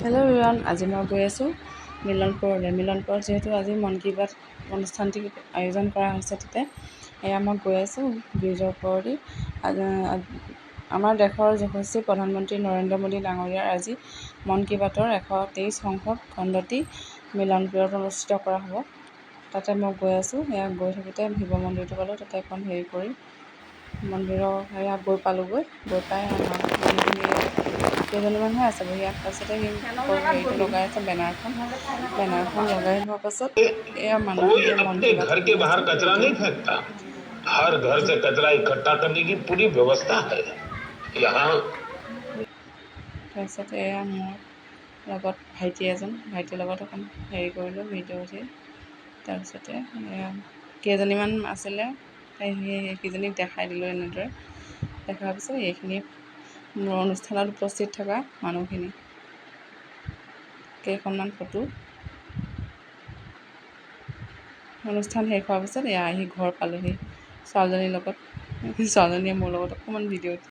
Hello' everyone, আজি মই গৈ আছোঁ মিলনপুৰলৈ। যিহেতু আজি মন কী বাত অনুষ্ঠানটি আয়োজন কৰা হৈছে, তাতে এয়া মই গৈ আছোঁ ব্ৰিজৰ ওপৰেদি। আমাৰ দেশৰ যশস্বী প্ৰধানমন্ত্ৰী নৰেন্দ্ৰ মোদী ডাঙৰীয়াৰ আজি মন কী বাতৰ 123 সংখ্যক খণ্ডটি মিলনপুৰত অনুষ্ঠিত কৰা হ'ব। তাতে মই গৈ আছোঁ। এয়া গৈ থাকোঁতে শিৱ মন্দিৰটো পালোঁ, তাতে এখন হেৰি কৰি মন্দিৰৰ সেয়া গৈ পালোঁগৈ। গৈ পাই মানুহখিনি কেইজনীমানহে আছে বহি। তাৰপাছতে হেৰিটো লগাই আছে, বেনাৰখন লগাই হোৱাৰ পাছত এয়া कोई মানুহখিনিয়ে মন अपने কী বাত घर শুনি के আছে बाहर कचरा ৰেডিঅ'। नहीं फेंकता। हर घर से कचरा इकट्ठा करने की पूरी व्यवस्था है यहाँ। তাৰপিছতে এয়া মোৰ লগত ভাইটিৰ লগত অকণ হেৰি কৰিলোঁ, ভিডিঅ' উঠি। তাৰপিছতে এয়া কেইজনীমান আছিলে, সেইকেইজনীক দেখাই দিলোঁ। এনেদৰে দেখাৰ পিছত এইখিনি মোৰ অনুষ্ঠানত উপস্থিত থকা মানুহখিনি কেইখনমান ফটো। অনুষ্ঠান শেষ হোৱাৰ পিছত এয়া আহি ঘৰ পালোহি ছোৱালীজনীৰ লগত। ছোৱালীজনীয়ে মোৰ লগত অকণমান ভিডিঅ'